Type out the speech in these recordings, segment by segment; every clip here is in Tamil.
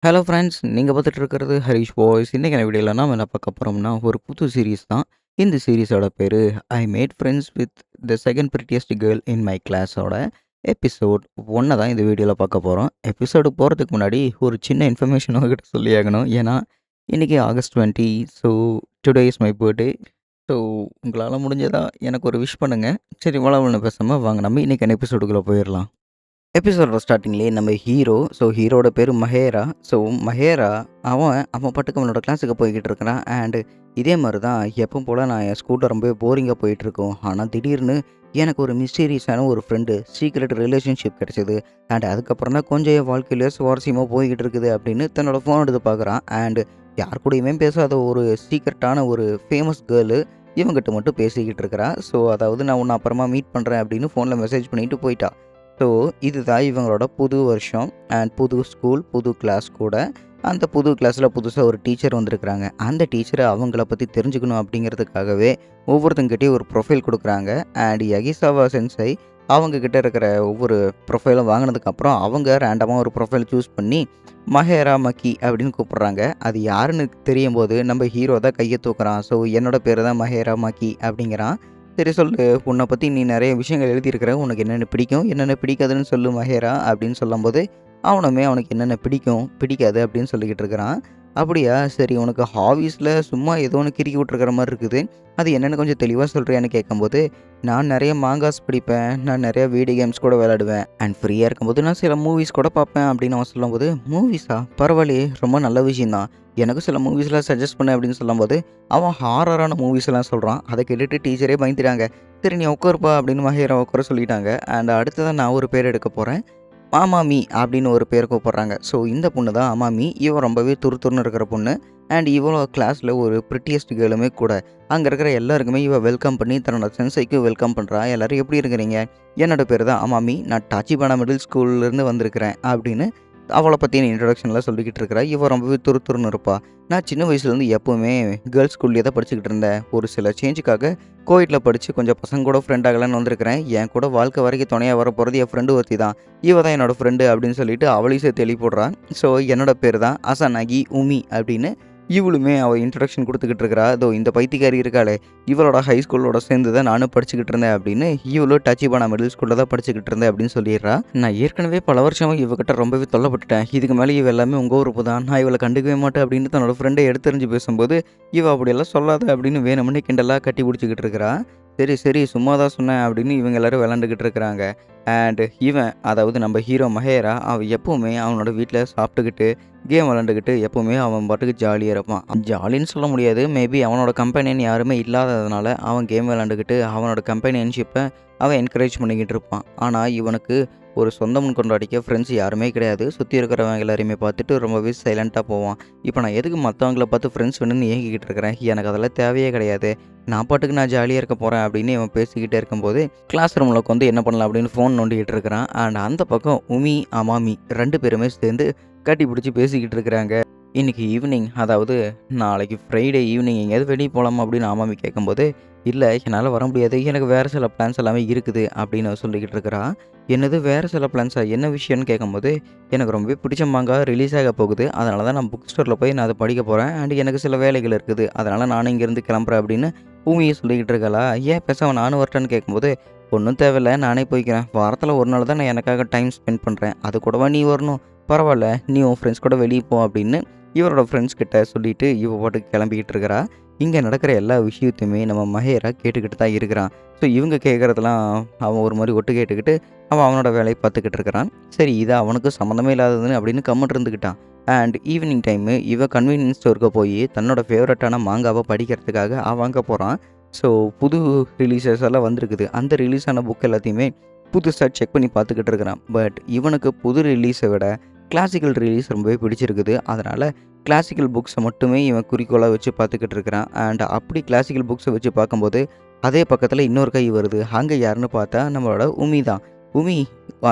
ஹலோ ஃப்ரெண்ட்ஸ், நீங்க பார்த்துட்டு இருக்கிறது ஹரிஷ் பாய்ஸ். இன்னைக்கான வீடியோல நாம என்ன பார்க்க போறோம்னா, ஒரு புது சீரிஸ் தான். இந்த சீரிஸோட பேரு I made friends with the second prettiest girl in my கிளாஸோட எபிசோட் 1 தான் இந்த வீடியோல பார்க்க போறோம். எபிசோடு போறதுக்கு முன்னாடி ஒரு சின்ன இன்ஃபர்மேஷன் உங்ககிட்ட சொல்லியாகணும். ஏன்னா, இன்னைக்கு August 20. So today is my birthday. So உங்களால முடிஞ்சதா எனக்கு ஒரு விஷ் பண்ணுங்க. சரி, வளவலன்னு பேசாம வாங்க நம்ம இன்னைக்கான எபிசோடுக்குள்ள போயிரலாம். எபிசோடோட ஸ்டார்ட்டிங்லேயே நம்ம ஹீரோ, ஹீரோட பேர் மஹேரா. மஹேரா அவன் பாட்டுக்கு அவனோட கிளாஸுக்கு போய்கிட்டு இருக்கிறான். அண்டு இதே மாதிரி தான் எப்பவும் போல் நான் என் ஸ்கூலில் ரொம்ப போரிங்காக போயிட்டுருக்கோம். ஆனால் திடீர்னு எனக்கு ஒரு மிஸ்டீரியஸான ஒரு ஃப்ரெண்டு, சீக்ரெட் ரிலேஷன்ஷிப் கிடச்சிது. அண்ட் அதுக்கப்புறம் தான் கொஞ்சம் என் வாழ்க்கையில சுவாரஸ்யமாக போய்கிட்டு இருக்குது அப்படின்னு தன்னோட ஃபோன் எடுத்து பார்க்குறான். அண்டு யார் கூடயுமே பேசாத ஒரு சீக்ரெட்டான ஒரு ஃபேமஸ் கேர்ளு இவங்கிட்ட மட்டும் பேசிக்கிட்டு இருக்கிறா. அதாவது நான் உன்னை அப்புறமா மீட் பண்ணுறேன் அப்படின்னு ஃபோனில் மெசேஜ் பண்ணிட்டு போயிட்டா. இதுதான் இவங்களோட புது வருஷம் அண்ட் புது ஸ்கூல், புது கிளாஸ் கூட. அந்த புது கிளாஸில் புதுசாக ஒரு டீச்சர் வந்திருக்கிறாங்க. அந்த டீச்சரை அவங்கள பற்றி தெரிஞ்சுக்கணும் அப்படிங்கிறதுக்காகவே ஒவ்வொருத்தங்கிட்டையும் ஒரு ப்ரொஃபைல் கொடுக்குறாங்க. அண்ட் யகிசாவா சென்சை அவங்கக்கிட்ட இருக்கிற ஒவ்வொரு ப்ரொஃபைலும் வாங்கினதுக்கப்புறம் அவங்க ரேண்டமாக ஒரு ப்ரொஃபைல் சூஸ் பண்ணி மஹேரா மக்கி அப்படின்னு கூப்பிட்றாங்க. அது யாருன்னு தெரியும் போது நம்ம ஹீரோ தான் கையை தூக்குறான். என்னோட பேர் தான் மஹேரா மக்கி அப்படிங்கிறான். சரி சொல்லு, உன்னை பற்றி நீ நிறைய விஷயங்கள் எழுதியிருக்கிற, உனக்கு என்னென்ன பிடிக்கும் என்னென்ன பிடிக்காதுன்னு சொல்லு மஹேரா அப்படின்னு சொல்லும்போது அவனுக்கு என்னென்ன பிடிக்கும் பிடிக்காது அப்படின்னு சொல்லிக்கிட்டு இருக்கிறான். அப்படியா, சரி, உனக்கு ஹாபீஸில் சும்மா ஏதோ ஒன்று கிறுக்கி விட்ருக்கிற மாதிரி இருக்குது, அது என்னென்னு கொஞ்சம் தெளிவாக சொல்கிறியான்னு கேட்கும்போது, நான் நிறைய மாங்காஸ் படிப்பேன், நான் நிறைய வீடியோ கேம்ஸ் கூட விளையாடுவேன், அண்ட் ஃப்ரீயாக இருக்கும்போது நான் சில மூவிஸ் கூட பார்ப்பேன் அப்படின்னு அவன் சொல்லும்போது, மூவிஸா, பரவாயில்லையே, ரொம்ப நல்ல விஷயந்தான், எனக்கும் சில மூவிஸ்லாம் சஜஸ்ட் பண்ண அப்படின்னு சொல்லும்போது அவன் ஹாரரான மூவிஸ் எல்லாம் சொல்கிறான். அதை கேட்டுட்டு டீச்சரே பயந்துட்டாங்க. சரி, நீ உட்காருப்பா அப்படின்னு மஹேரா உட்கார சொல்லிட்டாங்க. அண்ட் அடுத்ததான் நான் ஒரு பேர் எடுக்க போகிறேன். அமாமி அப்படின்னு ஒரு பேர் கூப்பிட்றாங்க. இந்த பொண்ணு தான் அமாமி. இவன் ரொம்பவே துருதுருன்னு இருக்கிற பொண்ணு. அண்ட் இவ்வளோ கிளாஸில் ஒரு பிரிட்டியஸ்ட் கேர்ளுமே கூட. அங்கே இருக்கிற எல்லாருக்குமே இவள் வெல்கம் பண்ணி தன்னோட சென்சைக்கும் வெல்கம் பண்ணுறா. எல்லோரும் எப்படி இருக்கிறீங்க, என்னோட பேர் தான் அமாமி, நான் டாச்சிபானா மிடில் ஸ்கூல்லேருந்து வந்திருக்கிறேன் அப்படின்னு அவளை பற்றின இன்ட்ரடக்ஷன்லாம் சொல்லிக்கிட்டு இருக்கிறா. இவள் ரொம்பவே துருதுருன்னு இருப்பா. நான் சின்ன வயசுலேருந்து எப்போவுமே கேர்ள்ஸ் ஸ்கூல்லேயே தான் படிச்சுக்கிட்டு இருந்தேன். ஒரு சில சேஞ்சுக்காக கோயிட்டில் படித்து கொஞ்சம் பசங்க கூட ஃப்ரெண்ட் ஆகலான்னு வந்திருக்கிறேன். என் கூட வாழ்க்கை வரைக்கும் துணையாக வர போகிறது என் ஃப்ரெண்டு ஒருத்தி தான். இவ தான் என்னோடய ஃப்ரெண்டு அப்படின்னு சொல்லிட்டு அவளையும் சேர்த்து எழுதி போடுறான். என்னோட பேர் தான் அசனகி உமி அப்படின்னு இவளுமே அவள் இன்ட்ரடக்ஷன் கொடுத்துக்கிட்டு இருக்கிறா. இந்த பைத்தியக்காரி இருக்காளே, இவளோட ஹை ஸ்கூலோட சேர்ந்து தான் நானும் படிச்சுக்கிட்டு இருந்தேன் அப்படின்னு இவளோ டச்சிபானா மிடில் ஸ்கூலில் தான் படிச்சுக்கிட்டு இருந்தேன் அப்படின்னு சொல்லிடுறா. நான் ஏற்கனவே பல வருஷமாக இவகிட்ட ரொம்பவே தொல்லப்பட்டுட்டேன். இதுக்கு மேலே இவ எல்லாமே உங்கள் உறுப்பு தான், நான் இவளை கண்டுக்கவே மாட்டேன் அப்படின்னு தன்னோட ஃப்ரெண்டை எடுத்தறிஞ்சு பேசும்போது இவ அப்படியெல்லாம் சொல்லாத அப்படின்னு வேணும்னே கிண்டலாக கட்டி பிடிச்சிக்கிட்டு இருக்கிறா. சரி சரி, சும்மா தான் சொன்னேன் அப்படின்னு இவங்க எல்லோரும் விளாண்டுக்கிட்டு இருக்கிறாங்க. அண்டு அதாவது நம்ம ஹீரோ மஹேரா, அவன் எப்போவுமே அவனோட வீட்டில் சாப்பிட்டுக்கிட்டு கேம் விளாண்டுக்கிட்டு எப்போவுமே அவன் பாட்டுக்கு ஜாலியாக இருப்பான். ஜாலின்னு சொல்ல முடியாது, மேபி அவனோட கம்பெனியன் யாருமே இல்லாததுனால அவன் கேம் விளாண்டுக்கிட்டு அவனோட கம்பெனியன்ஷிப்பை அவன் என்கரேஜ் பண்ணிக்கிட்டு இருப்பான். ஆனால் இவனுக்கு ஒரு சொந்தம் கொண்டாடிக்க ஃப்ரெண்ட்ஸ் யாருமே கிடையாது. சுற்றி இருக்கிறவங்க எல்லாரையுமே பார்த்துட்டு ரொம்பவே சைலண்ட்டாக போவான். இப்போ நான் எதுக்கு மற்றவங்கள பார்த்து ஃப்ரெண்ட்ஸ் வேணும்னு ஏங்கிக்கிட்டு இருக்கிறேன், எனக்கு அதெல்லாம் தேவையே கிடையாது, நான் பாட்டுக்கு நான் ஜாலியாக இருக்க போகிறேன் அப்படின்னு இவன் பேசிக்கிட்டே இருக்கும்போது கிளாஸ் ரூமில் வந்து என்ன பண்ணலாம் அப்படின்னு ஃபோன் நோண்டிக்கிட்டு இருக்கிறான். அண்ட் அந்த பக்கம் உமி அமாமி 2 பேருமே சேர்ந்து கட்டி பிடிச்சி பேசிக்கிட்டு இருக்கிறாங்க. இன்றைக்கி ஈவினிங், அதாவது நாளைக்கு ஃப்ரைடே ஈவினிங் எங்கேயாவது வெளியே போகலாமா அப்படின்னு அமாமி கேட்கும்போது, இல்லை என்னால் வர முடியாது, எனக்கு வேறு சில பிளான்ஸ் எல்லாமே இருக்குது அப்படின்னு சொல்லிக்கிட்டு இருக்கிறா. என்னது வேறு சில பிளான்ஸா, என்ன விஷயம்னு கேட்கும்போது, எனக்கு ரொம்பவே பிடிச்ச மாங்கா ரிலீஸ் ஆக போகுது, அதனால தான் நான் புக் ஸ்டோரில் போய் நான் அதை படிக்க போகிறேன், அண்ட் எனக்கு சில வேலைகள் இருக்குது, அதனால் நானும் இங்கேருந்து கிளம்புறேன் அப்படின்னு பூமியை சொல்லிக்கிட்டு இருக்காளா. ஏன் பேசாமல் நானும் வரட்டேன்னு கேட்கும்போது, ஒன்றும் தேவையில்லை, நானே போய்க்கிறேன், வாரத்தில் ஒரு நாள் தான் நான் எனக்காக டைம் ஸ்பெண்ட் பண்ணுறேன், அது கூடவா நீ வரணும், பரவாயில்ல, நீ உன் ஃப்ரெண்ட்ஸ் கூட வெளியே போ அப்படின்னு இவரோட ஃப்ரெண்ட்ஸ் கிட்ட சொல்லிவிட்டு இவ பாட்டுக்கு கிளம்பிக்கிட்டு இருக்கிறா. இங்கே நடக்கிற எல்லா விஷயத்தையுமே நம்ம மஹேரா கேட்டுக்கிட்டு தான் இருக்கிறான். இவங்க கேட்குறதெல்லாம் அவன் ஒரு மாதிரி ஒட்டு கேட்டுக்கிட்டு அவனோட வேலையை பார்த்துக்கிட்டு இருக்கிறான். சரி, இது அவனுக்கு சம்மந்தமே இல்லாததுன்னு அப்படின்னு கம்மிட்டு இருந்துக்கிட்டான். அண்ட் ஈவினிங் டைமு இவன் கன்வீனியன்ஸ் ஸ்டோருக்கு போய் தன்னோட ஃபேவரட்டான மாங்காவை படிக்கிறதுக்காக அவன் அங்கே போகிறான். புது ரிலீசஸ் எல்லாம் வந்திருக்குது. அந்த ரிலீஸ் ஆன புக் எல்லாத்தையுமே புதுசாக செக் பண்ணி பார்த்துக்கிட்டு இருக்கிறான். பட் இவனுக்கு புது ரிலீஸை விட கிளாசிக்கல் ரிலீஸ் ரொம்பவே பிடிச்சிருக்குது. அதனால் கிளாசிக்கல் புக்ஸை மட்டுமே இவன் குறிக்கோளாக வச்சு பார்த்துக்கிட்டு இருக்கிறான். அண்ட் அப்படி கிளாசிக்கல் புக்ஸை வச்சு பார்க்கும்போது அதே பக்கத்தில் இன்னொரு கை வருது. அங்கே யாருன்னு பார்த்தா நம்மளோட உமி தான். உமி,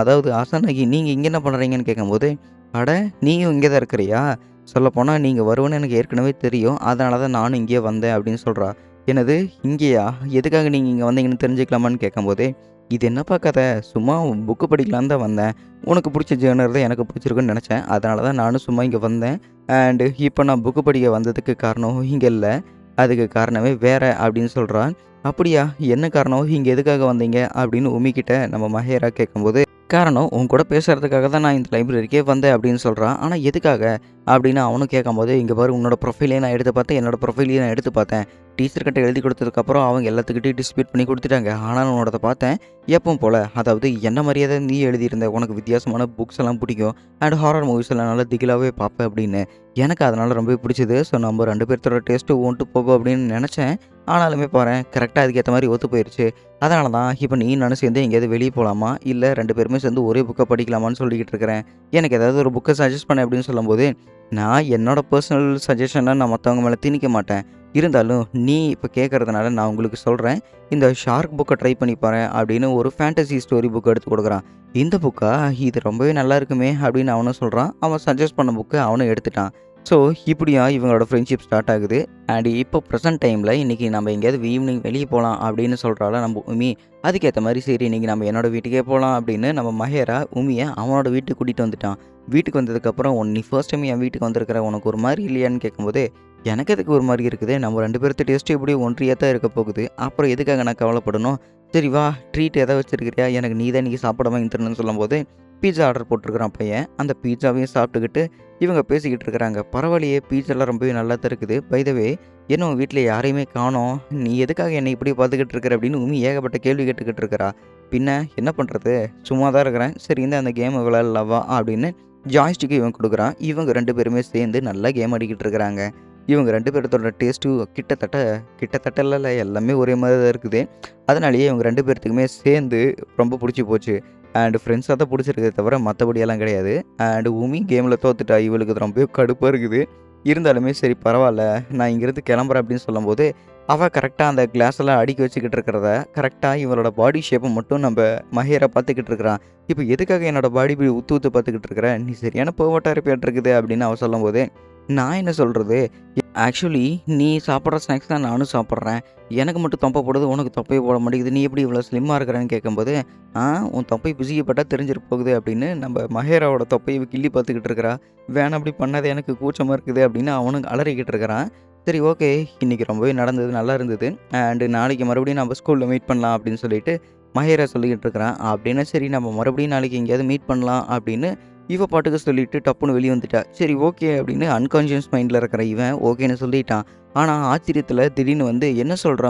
அதாவது அசனகி, நீங்கள் இங்கே என்ன பண்ணுறீங்கன்னு கேட்கும்போது, அட நீயும் இங்கே தான் இருக்கிறியா, சொல்லப்போனால் நீங்கள் வருவேன்னு எனக்கு ஏற்கனவே தெரியும், அதனால தான் நானும் இங்கே வந்தேன் அப்படின்னு சொல்கிறா. என்னது இங்கேயா, எதுக்காக நீங்கள் இங்கே வந்தீங்கன்னு தெரிஞ்சுக்கலாமான்னு கேட்கும்போதே, இது என்னப்பா கதை? சும்மா புக்கு படிக்கலான்னு தான் வந்தேன். உனக்கு புடிச்ச ஜேர்னர் தான் எனக்கு புடிச்சிருக்குன்னு நெனச்சேன். அதனால தான் நானும் சும்மா இங்க வந்தேன். அண்ட் இப்ப நான் புக்கு படிக்க வந்ததுக்கு காரணம் இங்க இல்ல. அதுக்கு காரணமே வேற" அப்படின்னு சொல்றா. "அப்படியா? என்ன காரணம்? இங்க எதுக்காக வந்தீங்க?" அப்படின்னு உமி கிட்ட நம்ம மஹேரா கேட்கும்போது, "காரணம் உன் கூட பேசுறதுக்காக தான் நான் இந்த லைப்ரரிக்கே வந்தேன்" அப்படின்னு சொல்றான். "ஆனா எதுக்காக?" அப்படின்னு அவனும் கேட்கும்போது, "இங்க பாரு உன்னோட ப்ரொஃபைலையும் நான் எடுத்து பார்த்தேன். என்னோட ப்ரொஃபைலையும் நான் எடுத்து பார்த்தேன். டீச்சர் கிட்ட எழுதி கொடுத்ததுக்கப்புறம் அவங்க எல்லாத்துக்கிட்டயும் டிஸ்ட்ரிபியூட் பண்ணி குடுத்துட்டாங்க. ஆனாலும் உன்னோடத பார்த்தேன். எப்பவும் போல அதாவது என்ன மாரியே தான் நீ எழுதியிருந்த. உனக்கு வித்தியாசமான புக்ஸ் எல்லாம் பிடிக்கும். அண்ட் ஹாரர் மூவிஸ் எல்லாம் நல்லா திகிலாவே பார்ப்ப" அப்படின்னு. எனக்கு அதனால ரொம்பவே பிடிச்சது. ஸோ நம்ம 2 பேர்த்தோட டேஸ்ட்டும் ஒத்து போகும் அப்படின்னு நெனச்சேன். ஆனாலுமே பாரேன் கரெக்ட்டா அதுக்கேத்த மாரி ஒத்து போயிருச்சு. அதனால தான் இப்ப நீயும் நானும் சேர்ந்து எங்கேயாவது வெளிய போலாமா? இல்ல 2 பேருமே சேர்ந்து ஒரே புக்க படிக்கலாமான்னு சொல்லிக்கிட்டு இருக்கிறேன். எனக்கு ஏதாவது ஒரு புக்க சஜெஸ்ட் பண்ணு அப்படின்னு சொல்லும்போது, நான் என்னோட பெர்சனல் சஜஷன நான் மத்தவங்க மேல திணிக்க மாட்டேன். இருந்தாலும் நீ இப்ப கேட்கறதுனால நான் உங்களுக்கு சொல்றேன். இந்த ஷார்க் புக்க ட்ரை பண்ணி பாரேன் அப்படின்னு ஒரு ஃபேண்டசி ஸ்டோரி புக் எடுத்து குடுக்குறான். இந்த புக்கா? இது ரொம்பவே நல்லா இருக்குமே அப்படின்னு அவனும் சொல்றான். அவன் சஜெஸ்ட் பண்ண புக்க அவனும் எடுத்துட்டான். ஸோ இப்படியா இவங்களோட ஃப்ரெண்ட்ஷிப் ஸ்டார்ட் ஆகுது. அண்ட் இப்போ ப்ரெசென்ட் டைம்ல இன்னைக்கு நம்ம எங்கேயாவது ஈவினிங் வெளிய போலாம் அப்படின்னு சொல்றாள நம்ம உமி. அதுக்கேத்த மாரி சரி இன்னைக்கு நம்ம என்னோட வீட்டுக்கே போலாம் அப்படின்னு நம்ம மஹேரா உமிய அவனோட வீட்டுக்கு கூட்டிட்டு வந்துட்டான். வீட்டுக்கு வந்ததுக்கப்புறம், "நீ ஃபர்ஸ்ட் டைம் என் வீட்டுக்கு வந்திருக்கிற. உனக்கு ஒரு மாரி இல்லையான்னு?" கேட்கும்போது, "எனக்கு எதுக்கு ஒரு மாரி இருக்குது? நம்ம 2 பேர்த்து டேஸ்ட்டும் எப்படியும் ஒன்றியா தான் இருக்க போகுது. அப்புறம் எதுக்காக நான் கவலைப்படணும்? சரி வா ட்ரீட் ஏதாவது வச்சிருக்கிறியா? எனக்கு நீ தான் இன்னைக்கு சாப்பிட வாங்கி தரணும்னு" சொல்லும்போது, பீட்ஸா ஆர்டர் போட்டிருக்கிறான் பையன். அந்த பீட்ஸாவையும் சாப்பிட்டுக்கிட்டு இவங்க பேசிக்கிட்டு இருக்கிறாங்க. "பரவாயில்லையே பீட்ஸாலாம் ரொம்பவே நல்லா தான் இருக்குது. பை த வே என்ன உன் வீட்ல யாரையுமே காணோம். நீ எதுக்காக என்னை இப்படி பார்த்துக்கிட்டு இருக்கிற?" அப்படின்னு உமி ஏகப்பட்ட கேள்வி கேட்டுக்கிட்டு இருக்கிறா. "பின்ன என்ன பண்றது? சும்மா தான் இருக்கிறேன். சரி இந்தா அந்த கேம விளையாடலாம் வா" அப்படின்னு ஜாய்ஸ்டிக்க இவன் குடுக்குறான். இவங்க 2 பேருமே சேர்ந்து நல்லா கேம் ஆடிக்கிட்டு இருக்கிறாங்க. இவங்க 2 பேர்த்தோட டேஸ்ட்டும் கிட்டத்தட்ட கிட்டத்தட்ட இல்ல எல்லாமே ஒரே மாரி தான் இருக்குது. அதனாலேயே இவங்க 2 பேர்த்துக்குமே சேர்ந்து ரொம்ப புடிச்சு போச்சு. அண்ட் ஃப்ரெண்ட்ஸா தான் புடிச்சிருக்கே தவிர மத்தபடியெல்லாம் கிடையாது. அண்ட் உமி கேம்ல தோத்துட்டா. இவளுக்கு அது ரொம்பவே கடுப்பா இருக்குது. இருந்தாலுமே சரி பரவால்ல. நான் இங்கேருந்து கிளம்புறேன் அப்படின்னு சொல்லும்போது, அவ கரெக்ட்டா அந்த கிளாஸ் எல்லாம் அடுக்கி வச்சுக்கிட்டு இருக்கிறத, கரெக்ட்டா இவளோட பாடி ஷேப்ப மட்டும் நம்ப மஹேரா பார்த்துக்கிட்டு இருக்கிறான். "இப்ப எதுக்காக என்னோட பாடி இப்படி உத்து உத்து பார்த்துக்கிட்டு இருக்கிற? நீ சரியான பெர்வர்ட்டா இருப்பியாட்ருக்குது" அப்படின்னு அவ சொல்லும்போது, நான் என்ன சொல்றது? ஆக்சுவலி நீ சாப்பிடுற ஸ்நாக்ஸ் தான் நானும் சாப்பிடுறேன். எனக்கு மட்டும் தொப்பை போடுது, உனக்கு தொப்பையே போட மாட்டேங்குது. நீ எப்படி இவ்வளோ ஸ்லிம்மா இருக்கிறன்னு கேட்கும்போது, "ஆ உன் தொப்பை பிசிக்கப்பட்டா தெரிஞ்சிற போகுது" அப்படின்னு நம்ம மஹேராவோட தொப்பைய இவ கிள்ளி பார்த்துக்கிட்டு இருக்கிறா. "வேணாம் அப்படி பண்ணாத எனக்கு கூச்சமா இருக்குது" அப்படின்னு அவனும் அலறிக்கிட்டு இருக்கிறான். சரி ஓகே. இன்னைக்கு ரொம்பவே நடந்தது நல்லா இருந்தது. அண்ட் நாளைக்கு மறுபடியும் நம்ம ஸ்கூல்ல மீட் பண்ணலாம் அப்படின்னு சொல்லிட்டு மஹேரா சொல்லிக்கிட்டு இருக்கிறான். அப்படின்னா சரி நம்ம மறுபடியும் நாளைக்கு எங்கேயாவது மீட் பண்ணலாம் அப்படின்னு இவ பாட்டுக்கு சொல்லிட்டு டப்புன்னு வெளிய வந்துட்டா. சரி ஓகே அப்படின்னு அன்கான்ஷியஸ் மைண்ட்ல இருக்கிற இவன் ஓகேன்னு சொல்லிட்டான். ஆனா ஆச்சரியத்துல திடீர்னு வந்து, "என்ன சொல்ற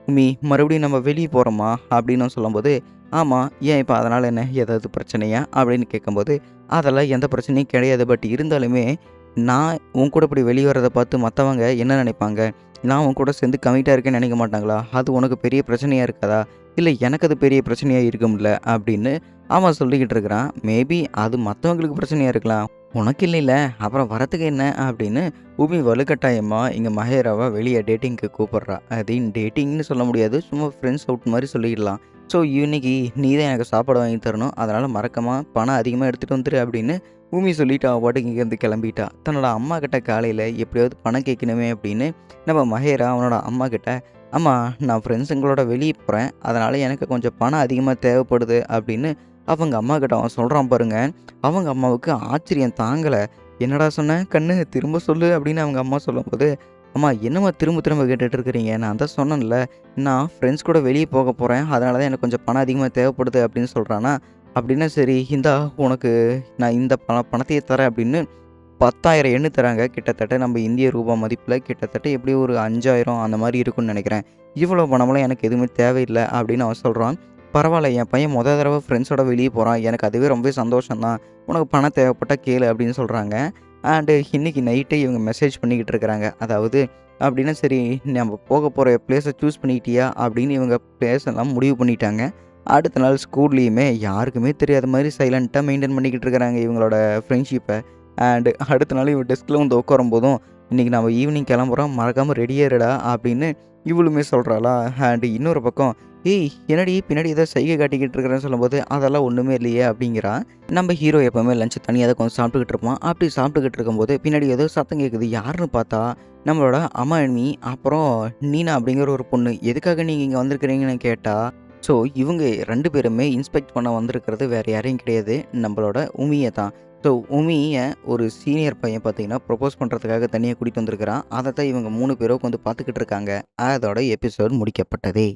உம்மி? மறுபடியும் நம்ம வெளிய போறோமா?" அப்படின்னு சொல்லும்போது, "ஆமா. ஏன் இப்ப அதனால என்ன? ஏதாவது பிரச்சனையா?" அப்படின்னு கேட்கும்போது, "அதெல்லாம் எந்த பிரச்சனையும் கிடையாது. பட் இருந்தாலுமே நான் உன் கூட இப்படி வெளிய வர்றத பார்த்து மத்தவங்க என்ன நினைப்பாங்க? நான் உன் கூட சேர்ந்து கமிட்டா இருக்கேன்னு நினைக்க மாட்டாங்களா? அது உனக்கு பெரிய பிரச்சனையா இருக்காதா? இல்ல எனக்கு அது பெரிய பிரச்சனையா இருக்கும்ல" அப்படின்னு அவன் சொல்லிக்கிட்டு இருக்கிறான். மேபி அது மத்தவங்களுக்கு பிரச்சனையா இருக்கலாம். உனக்கு இல்லைல. அப்புறம் வரத்துக்கு என்ன? அப்படின்னு உமி வலுக்கட்டாயமா இங்க மஹேராவ வெளிய டேட்டிங்க்கு கூப்பிடுறா. அது டேட்டிங்ன்னு சொல்ல முடியாது. சும்மா ஃப்ரெண்ட்ஸ் அவுட் மாரி சொல்லிடலாம். ஸோ இன்னைக்கு நீ தான் எனக்கு சாப்பாடு வாங்கி தரணும். அதனால மறக்காம பணம் அதிகமா எடுத்துட்டு வந்துரு அப்படின்னு உமி சொல்லிட்டு அவ பாட்டுக்கு இங்கேருந்து கிளம்பிட்டா. தன்னோட அம்மா கிட்ட காலையில எப்படியாவது பணம் கேட்கணுமே அப்படின்னு நம்ம மஹேரா அவனோட அம்மா கிட்ட, "அம்மா நான் ஃப்ரெண்ட்ஸுங்களோட வெளிய போறேன். அதனால எனக்கு கொஞ்சம் பணம் அதிகமா தேவைப்படுது" அப்படின்னு அவங்க அம்மாகிட்ட அவன் சொல்றான் பாருங்க. அவங்க அம்மாவுக்கு ஆச்சரியம் தாங்கல. "என்னடா சொன்ன கண்ணு? திரும்ப சொல்லு" அப்படின்னு அவங்க அம்மா சொல்லும்போது, "அம்மா என்னம்மா திரும்ப திரும்ப கேட்டுட்டு இருக்கிறீங்க? நான் தான் சொன்னேன்ல, நான் ஃப்ரெண்ட்ஸ் கூட வெளிய போக போறேன். அதனால தான் எனக்கு கொஞ்சம் பணம் அதிகமா தேவைப்படுது" அப்படின்னு சொல்றானா. அப்படின்னா சரி இந்தா உனக்கு நான் இந்த பணத்தையே தரேன் அப்படின்னு 10,000 எண்ணு தராங்க. கிட்டத்தட்ட நம்ம இந்திய ரூபா மதிப்புல கிட்டத்தட்ட எப்படியும் ஒரு 5,000 அந்த மாரி இருக்கும்னு நெனைக்கிறேன். "இவ்வளோ பணம்லாம் எனக்கு எதுவுமே தேவையில்ல" அப்படின்னு அவன் சொல்றான். "பரவால்ல என் பையன் தடவ ஃப்ரெண்ட்ஸோட வெளிய போறான். எனக்கு அதுவே ரொம்பவே சந்தோஷம் தான். உனக்கு பணம் தேவைப்பட்டா கேளு" அப்படின்னு சொல்றாங்க. அண்டு இன்னைக்கு நைட்டே இவங்க மெசேஜ் பண்ணிக்கிட்டு இருக்கிறாங்க. அதாவது அப்படின்னா சரி நம்ம போக போற பிளேஸ சூஸ் பண்ணிக்கிட்டியா? அப்படின்னு இவங்க பிளேஸ் எல்லாம் முடிவு பண்ணிட்டாங்க. அடுத்த நாள் ஸ்கூல்லயுமே யாருக்குமே தெரியாத மாரி சைலன்ட்டா மெயின்டெயின் பண்ணிக்கிட்டு இருக்கிறாங்க இவங்களோட ஃப்ரெண்ட்ஷிப்ப. அண்டு அடுத்த நாள் இவ டெஸ்க்ல வந்து உட்காரும்போதும், "இன்னைக்கு நம்ம ஈவினிங் கிளம்புறோம். மறக்காம ரெடியா இருடா" அப்படின்னு இவளுமே சொல்றாளா. அண்டு இன்னொரு பக்கம், "ஏய் என்னடி பின்னாடி ஏதோ சைகை காட்டிக்கிட்டு இருக்கிறேன்னு" சொல்லும்போது, "அதெல்லாம் ஒண்ணுமே இல்லையே" அப்படிங்கிறா. நம்ம ஹீரோ எப்பவுமே லஞ்ச் தனியா தான் உட்காந்து சாப்பிட்டுக்கிட்டு இருப்பான். அப்படி சாப்பிட்டுக்கிட்டு இருக்கும்போது பின்னாடி ஏதோ சத்தம் கேட்குது. யாருன்னு பார்த்தா நம்மளோட அம்மாயி, அப்புறம் நீனா அப்படிங்கிற ஒரு பொண்ணு. "எதுக்காக நீங்க இங்க வந்திருக்கிறீங்கன்னு" கேட்டா, ஸோ இவங்க 2 பேருமே இன்ஸ்பெக்ட் பண்ண வந்திருக்கிறது வேற யாரையும் கிடையாது. நம்மளோட உமிய தான். ஸோ உமிய ஒரு சீனியர் பையன் பார்த்தீங்கன்னா, ப்ரொபோஸ் பண்ணுறதுக்காக தனியா கூட்டிட்டு வந்திருக்கிறான். அத தான் இவங்க 3 பேரும் உட்காந்து பார்த்துக்கிட்டு இருக்காங்க. அதோட எபிசோட் முடிக்கப்பட்டது.